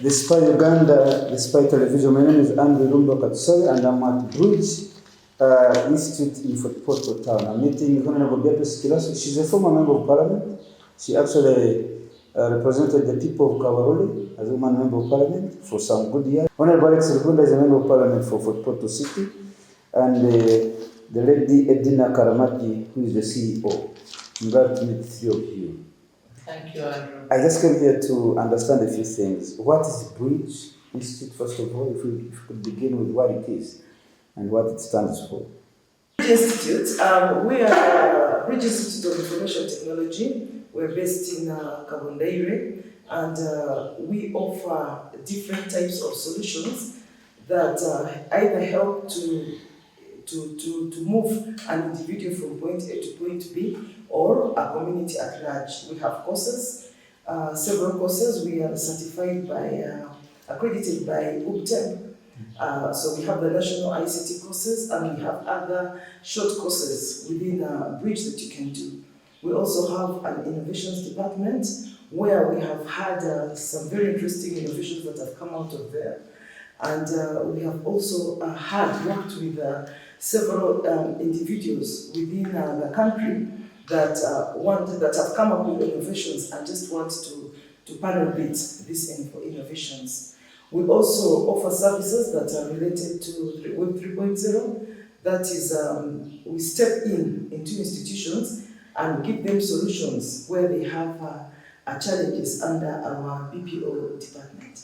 Despite Uganda, despite television, my name is Andrew Rumba Katusari and I'm at Bridge Institute in Fort Portal Town. I'm meeting Honorable Beatrice Kiraso. She's a former member of parliament. She actually represented the people of Kabarole as a woman member of parliament for some good years. Honorable Ruhunda is a member of parliament for Fort Portal City. And the lady Edna Karamagi, who is the CEO. I'm glad to meet three of you. Thank you, Andrew. I just came here to understand a few things. What is Bridge Institute, first of all, if we could begin with what it is and what it stands for? Bridge Institute, we are Bridge Institute of Information Technology. We're based in Kabondaire, and we offer different types of solutions that either help to move an individual from point A to point B or a community at large. We have courses, several courses. We are certified by, accredited by UBTEB. So we have the national ICT courses and we have other short courses within Bridge that you can do. We also have an innovations department where we have had some very interesting innovations that have come out of there. And we have also worked with several individuals within the country that that have come up with innovations and just want to panel beat these innovations. We also offer services that are related to Web 3.0. That is, we step into institutions and give them solutions where they have challenges under our BPO department.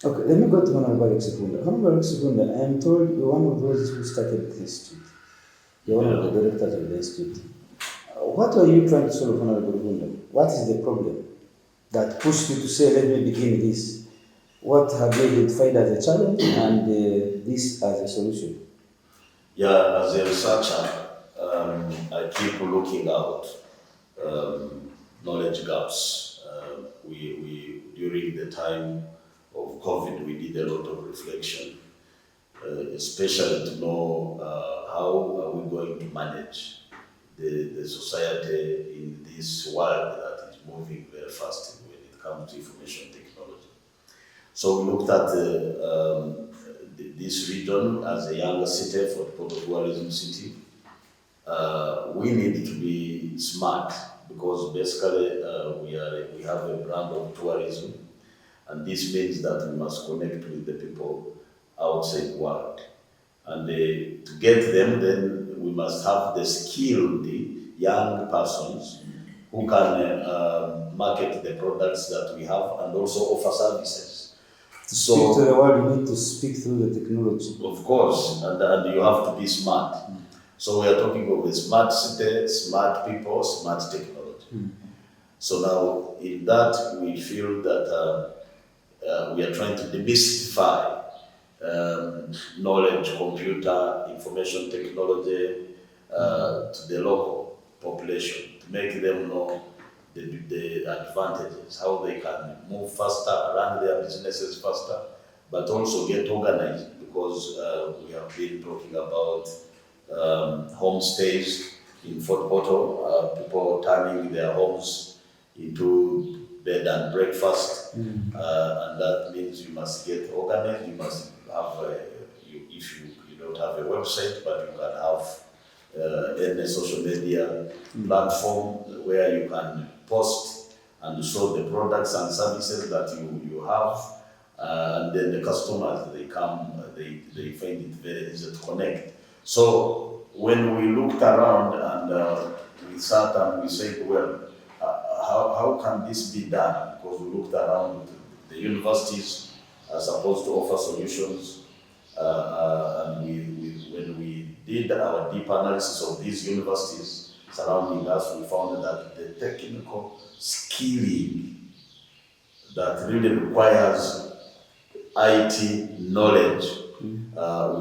Okay, let me go to Honorable Ruhunda. Honorable Ruhunda, I am told you're one of those who started the institute. You're one of the directors of the institute. What are you trying to solve, Honorable Ruhunda? What is the problem that pushed you to say, let me begin this? What have you identified as a challenge and this as a solution? Yeah, as a researcher, I keep looking out knowledge gaps. We during the time of COVID, we did a lot of reflection, especially to know how are we going to manage the society in this world that is moving very fast when it comes to information technology. So we looked at this region as a younger city for the tourism city. We need to be smart because basically we have a brand of tourism, and this means that we must connect with the people outside the world. And to get them, then we must have the skilled young persons who can market the products that we have and also offer services. To speak to the world, you need to speak through the technology. Of course, and you have to be smart. So we are talking of a smart city, smart people, smart technology. So now in that we feel that we are trying to demystify knowledge, computer, information technology to the local population, to make them know the advantages, how they can move faster, run their businesses faster, but also get organized, because we have been talking about homestays in Fort Portal, people turning their homes into bed and breakfast, and that means you must get organized. You must have, if you don't have a website, but you can have any social media platform where you can post and show the products and services that you have, and then the customers, they come, they find it very easy to connect. So when we looked around and we sat and we said, well, how can this be done? Because we looked around, the universities are supposed to offer solutions, and when we did our deep analysis of these universities surrounding us, we found that the technical skilling that really requires IT knowledge, we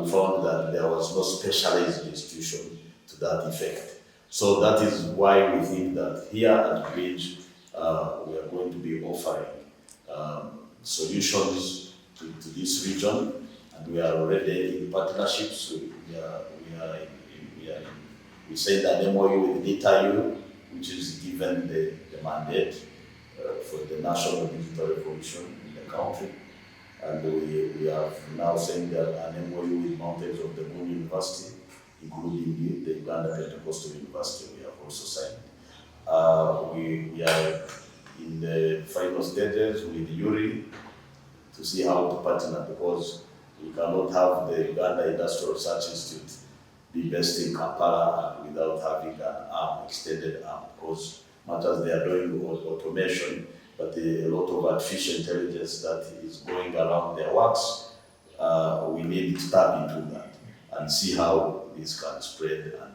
found that there was no specialized institution to that effect. So that is why we think that here at Bridge, we are going to be offering solutions to this region, and we are already in partnerships. We signed an MOU with DataU, which is given the mandate for the national digital revolution in the country. And we have now signed an MOU with Mountains of the Moon University, including the Uganda Pentecostal University. We have also signed. We are in the final stages with Yuri to see how to partner, because we cannot have the Uganda Industrial Research Institute be based in Kampala without having an arm, extended arm, because much as they are doing automation, but a lot of artificial intelligence that is going around their works, we need to tap into that and see how this can spread and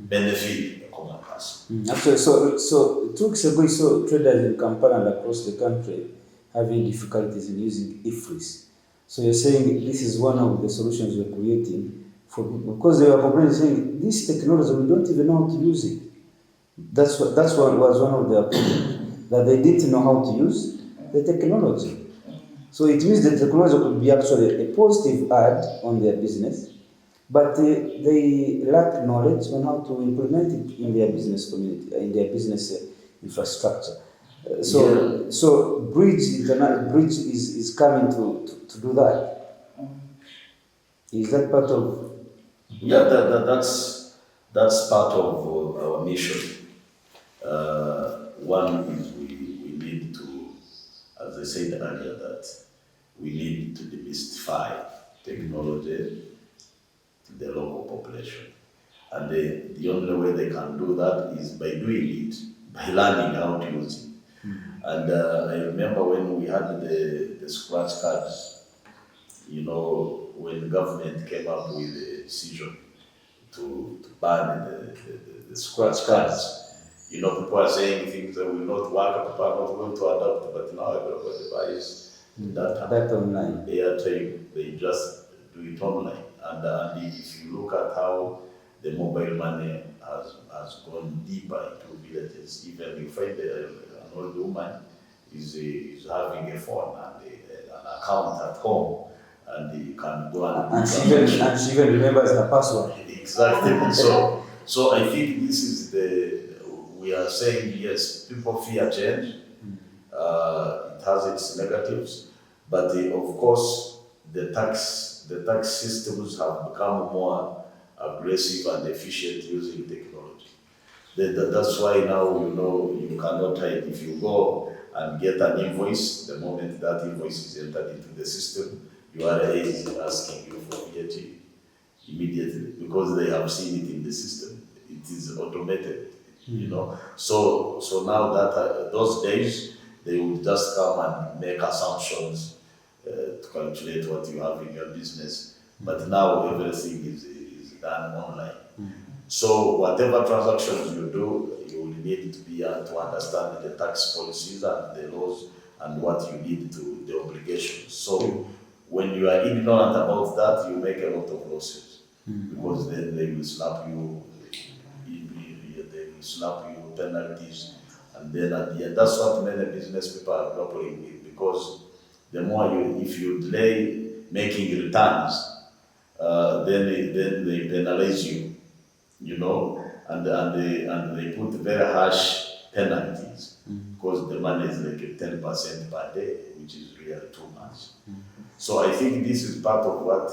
benefit the common person. Actually, so 2 weeks ago, we saw traders in Kampala and across the country having difficulties in using IFRIS. So you're saying this is one of the solutions you're creating for people, because they were complaining, saying this technology, we don't even know how to use it. That's what was one of their problems, that they didn't know how to use the technology. So it means the technology could be actually a positive add on their business, but they lack knowledge on how to implement it in their business community, in their business infrastructure. So Bridge is coming to do that. Is that part of? Yeah, that's part of our mission. One is we need to, as I said earlier, that we need to demystify technology to the local population. And the only way they can do that is by doing it, by learning how to use it. And I remember when we had the scratch cards, when the government came up with a decision to ban the scratch cards. People are saying things that will not work, people are not going to adopt, but now everybody buys that online. Airtime, they just do it online. And if you look at how the mobile money has gone deeper into villages, even you find an old woman is having a phone and an account at home, and you can go and she even remembers her password. Exactly. So I think this is we are saying, yes, people fear change. It has its negatives, but of course the tax systems have become more aggressive and efficient using technology. That's why now you cannot hide. If you go and get an invoice, the moment that invoice is entered into the system, URA is asking you for VAT immediately, because they have seen it in the system. It is automated, So now that those days, they will just come and make assumptions to calculate what you have in your business. But now everything is done online. So whatever transactions you do, you will need to be to understand the tax policies and the laws and what you need to, the obligations. So when you are ignorant about that, you make a lot of losses. Because then they will slap you, penalties, and then at the end, that's what many business people are grappling with, because the more if you delay making returns, then they penalize you, and they put very harsh penalties, because the money is like 10% per day, which is really too much. So I think this is part of what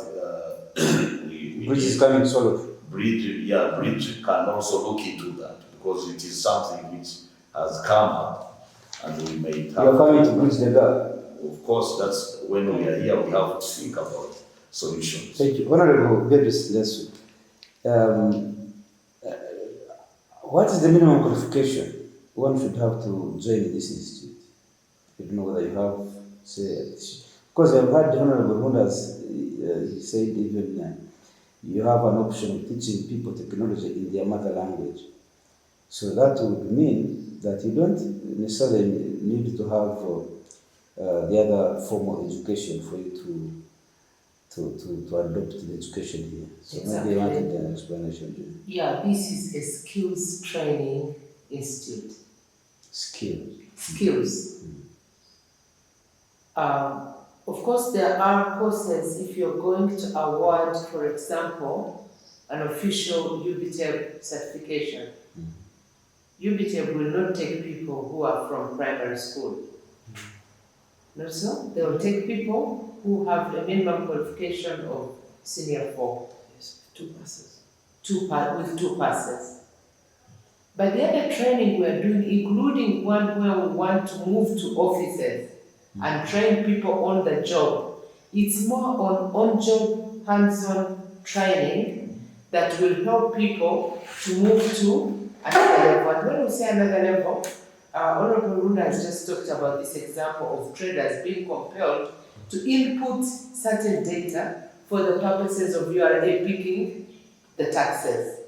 Bridge is coming to solve. Bridge can also look into that, because it is something which has come up, and we may have. You are coming to bridge the gap. Of course, that's when we are here. We have to think about solutions. Thank you, Honorable Beatrice Kiraso. What is the minimum qualification one should have to join this institute? You don't know whether you have, because I've heard Honorable Ruhunda, he said even you have an option of teaching people technology in their mother language. So that would mean that you don't necessarily need to have the other formal education for you to adopt the education here. So exactly. Maybe I wanted an explanation. Yeah, this is a skills training institute. Skills. Of course, there are courses. If you're going to award, for example, an official UBTEB certification, UBTEB will not take people who are from primary school. Not so? They will take people who have a minimum qualification of senior 4. Yes, 2 passes. With 2 passes. But the other training we are doing, including one where we want to move to offices and train people on the job, it's more on-job, hands-on training that will help people to move to another level. And when we say another level, Honorable Ruhunda has just talked about this example of traders being compelled to input certain data for the purposes of URA picking the taxes.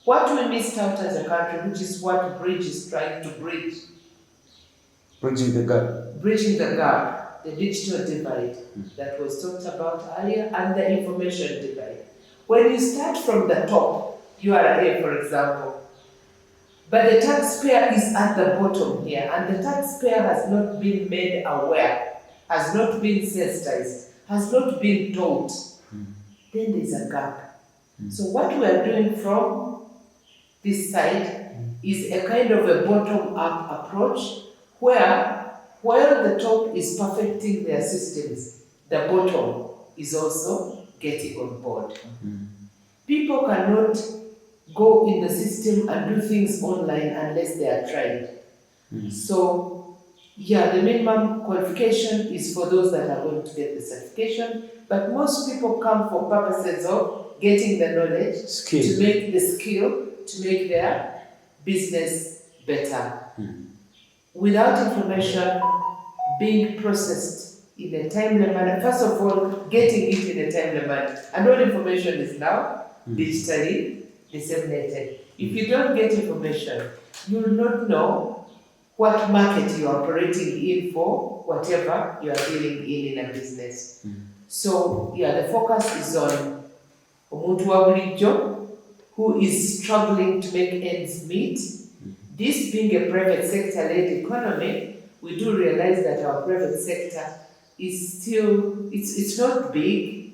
What we missed out as a country, which is what Bridge is trying to bridge. Bridging the gap. Bridging the gap, the digital divide that was talked about earlier, and the information divide. When you start from the top, URA, for example, but the taxpayer is at the bottom here, and the taxpayer has not been made aware, has not been sensitized, has not been taught, then there's a gap. So what we are doing from this side is a kind of a bottom-up approach where, while the top is perfecting their systems, the bottom is also getting on board. People cannot go in the system and do things online unless they are trained. So, yeah, the minimum qualification is for those that are going to get the certification, but most people come for purposes of getting the knowledge, to make the skill, to make their business better. Without information being processed in a timely manner, first of all, getting it in a timely manner, and all information is now digitally disseminated. If you don't get information, you will not know what market you are operating in for whatever you are dealing in a business. So, yeah, the focus is on omuntu wa bulijjo who is struggling to make ends meet. This being a private sector-led economy, we do realize that our private sector is still, it's not big,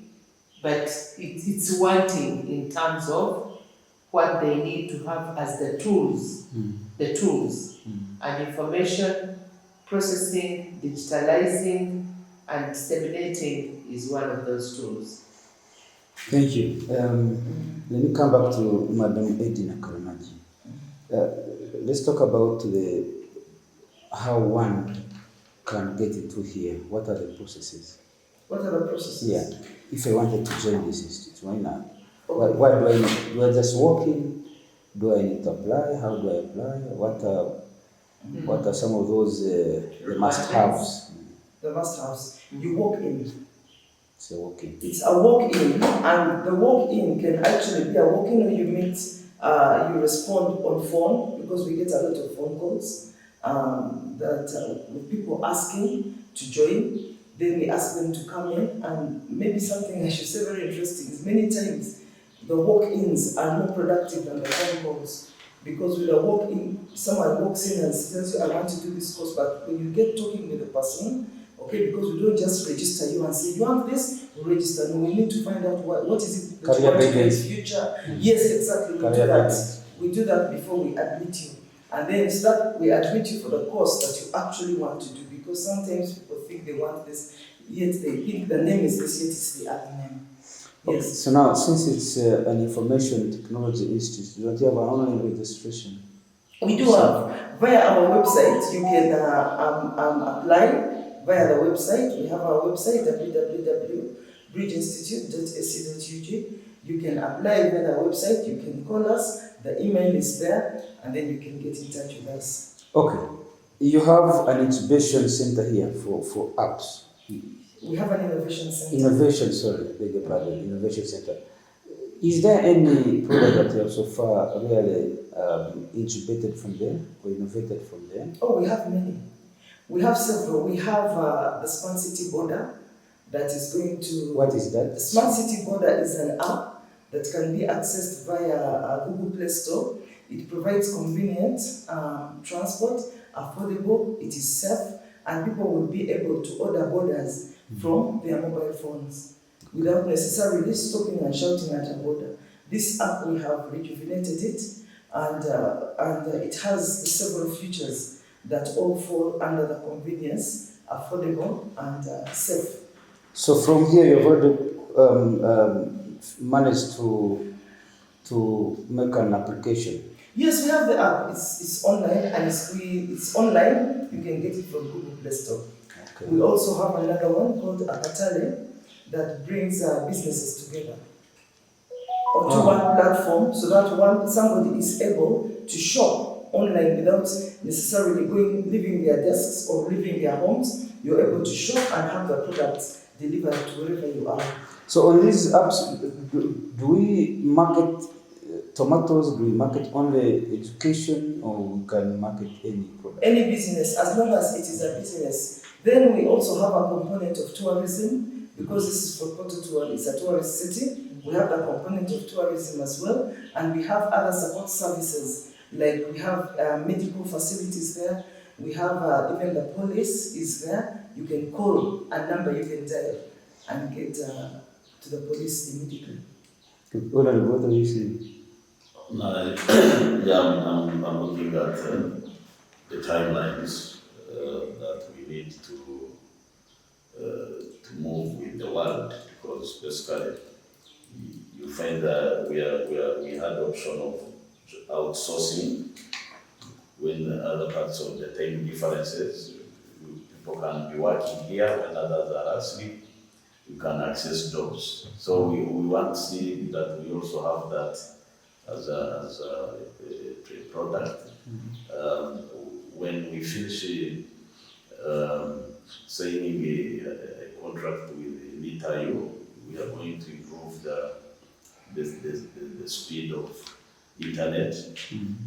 but it's wanting in terms of what they need to have as the tools, and information processing, digitalizing, and disseminating is one of those tools. Thank you. Let me come back to Madam Edna Karamagi. Let's talk about how one can get into here. What are the processes? What are the processes? Yeah. If I wanted to join this institute, why not? Okay. What do I need? Do I just walk in? Do I need to apply? How do I apply? What are some of those the must-haves? The must-haves. You walk in. It's a walk-in. It's a walk-in, and the walk-in can actually be a walk-in where you meet, you respond on phone, because we get a lot of phone calls with people asking to join. Then we ask them to come in, and maybe something I should say very interesting is many times the walk-ins are more productive than the phone calls, because with a walk-in, someone walks in and tells you, I want to do this course, but when you get talking with the person, okay, because we don't just register you and say, you want this, we register. No, we need to find out what is it that you want to do in the future. Yes, exactly, we do that. We do that before we admit you. And then we admit you for the course that you actually want to do, because sometimes people think they want this, yet they think the name is this, yet it's the other name. Okay. Yes. So now, since it's an information technology institute, don't you have an online registration? We do have. Via our website, you can apply. Via the website, we have our website, www.bridgeinstitute.ac.ug. You can apply via the website, you can call us, the email is there, and then you can get in touch with us. Okay. You have an incubation center here for apps. We have an innovation center. Innovation center. Is there any product that you have so far really incubated from there or innovated from there? Oh, we have many. We have several. We have the Smart City Border that is going to... What is that? The Smart City Border is an app that can be accessed via Google Play Store. It provides convenient transport, affordable, it is safe, and people will be able to order borders from their mobile phones without necessarily stopping and shouting at a border. This app, we have rejuvenated it, and it has several features that all fall under the convenience, affordable, and safe. So from here, you've already managed to make an application. Yes, we have the app. It's online and it's online. You can get it from Google Play Store. Okay. We also have another one called Apatale that brings businesses together onto one platform, so that somebody is able to shop online without necessarily leaving their desks or leaving their homes. You're able to shop and have the products delivered to wherever you are. So on these apps, do we market tomatoes? Do we market only education, or we can market any product? Any business, as long as it is a business. Then we also have a component of tourism, because this is for Tooro, it's a tourist city. We have a component of tourism as well, and we have other support services, like we have medical facilities there. We have even the police is there. You can call a number you can dial and get to the police immediately. What do you see? Yeah, I'm looking at the timelines that we need to move with the world, because basically you find that we had the option of outsourcing when other parts of the time differences. People can be working here when others are asleep. You can access jobs. So we want to see that we also have that as a product. When we finish signing a contract with NITAU, we are going to improve the speed of internet,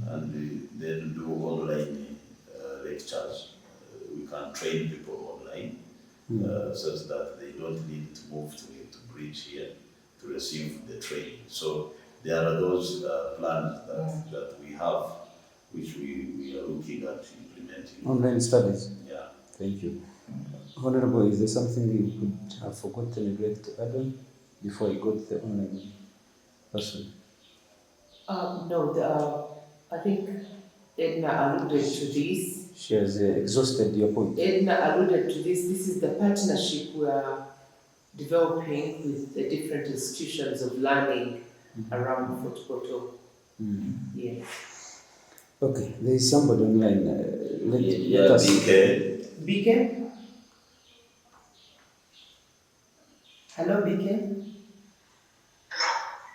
and then do online lectures. We can train people online such that they don't need to move to Bridge here to receive the training. So there are those plans that we have, which we are looking at implementing. Online studies. Yeah. Thank you. Honorable, is there something you could have forgotten and like to add on before I go to the online person? No, I think Edna alluded to this. She has exhausted your point. Edna alluded to this. This is the partnership we are developing with the different institutions of learning around Fort Portal. Yes. Okay, there is somebody online. Let us. BK? Hello, BK?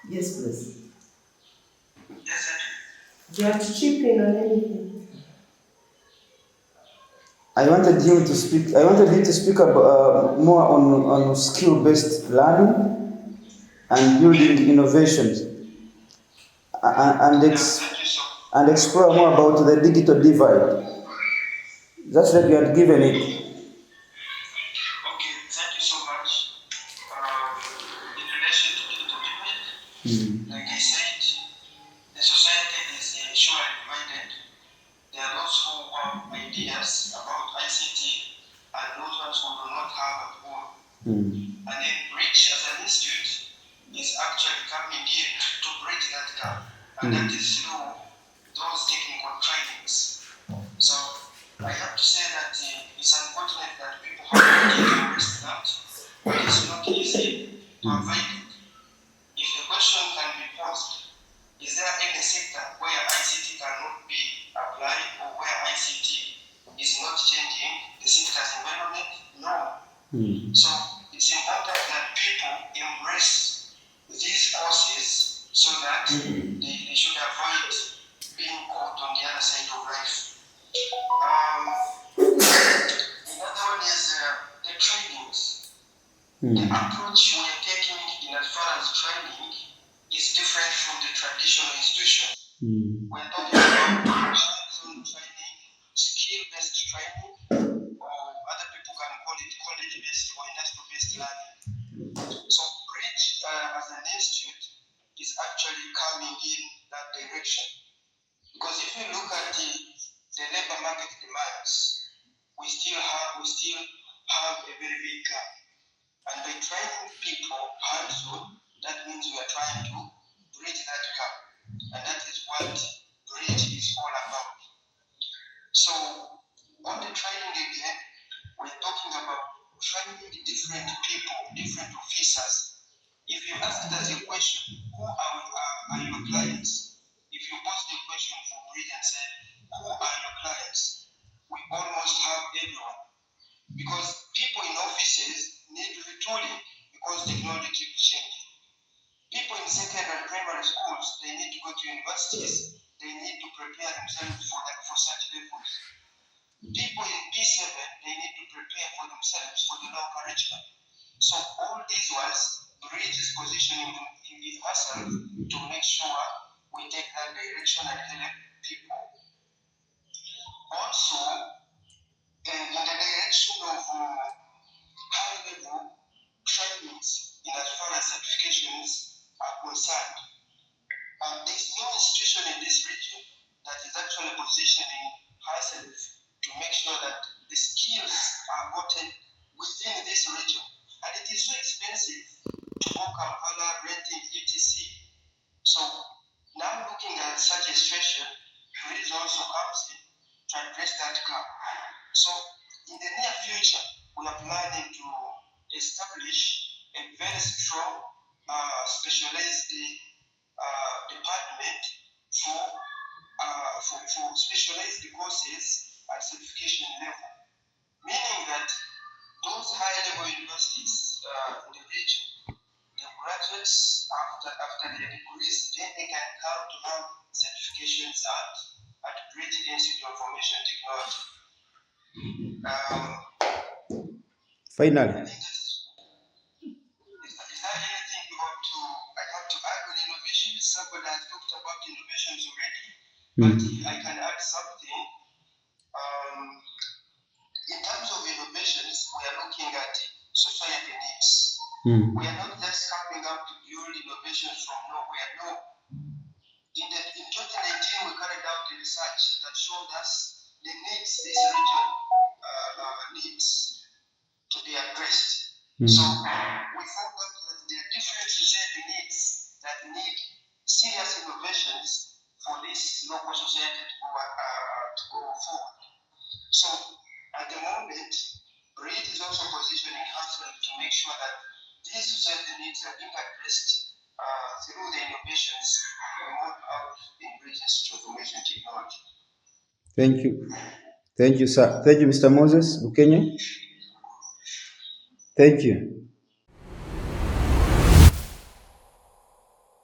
Yes, please. Do you have to chip in on anything? I wanted him to speak. I wanted him to speak about more on skill-based learning and building innovations, and explore more about the digital divide. That's like you had given it. Okay, thank you so much. In relation to digital divide, like I said, the society is surely divided. There are those who have ideas about ICT and those ones who do not have at all. And then Bridge as an institute is actually coming in to bridge that gap. And that is through those technical trainings. So I have to say that it's unfortunate that people have to embrace that, but it's not easy to avoid it. If the question can be posed, is there any sector where ICT cannot be applied, or where ICT is not changing the sector's environment? No. So it's important that people embrace these courses so that they should avoid being caught on the other side of life. Another one is the trainings. The approach we are taking in as far as training is different from the traditional institution. We're talking about hands-on training, skill-based training, or other people can call it college-based or industrial-based learning. So Bridge as an institute is actually coming in that direction. Because if you look at the labor market demands, we still have a very big gap. And by training people hands-on, that means we are trying to bridge that gap. And that is what Bridge is all about. So On the training again, we're talking about training different people, different officers. If you ask us a question, who are your clients? If you pose the question for Bridge and say, who are your clients? We almost have everyone. Because people in offices need retooling because technology keeps changing. People in secondary and primary schools, they need to go to universities. They need to prepare themselves for such levels. People in P7, they need to prepare for themselves for the lower curriculum. So all these ones, Bridge is positioning herself to make sure we take that direction and help people. Also, in the direction of high-level trainings in as far as certifications are concerned. There's no institution in this region that is actually positioning herself to make sure that the skills are gotten within this region. And it is so expensive to go Kampala, renting, etc. So now looking at such a situation, Bridge also comes in to address that gap. So in the near future, we are planning to establish a very strong specialized department for specialized courses at certification level, meaning that those high-level universities in the region, the graduates after their degrees, then they can come to have certifications at Bridge Institute of Information Technology. Finally. Is there anything I have to add on innovation? Somebody has talked about innovations already, but I can add something. In terms of innovations, we are looking at society needs. We are not just coming up to build innovations from nowhere. No. In 2019, we carried out a research that showed us the needs this region needs to be addressed. So we found out that there are different society needs that need serious innovations for this local society to go forward. So at the moment, Bridge is also positioning herself to make sure that these society needs are being addressed through the innovations rolled out in Bridge Institute of Information Technology. Thank you. Thank you, sir. Thank you, Mr. Moses Ukenya. Thank you.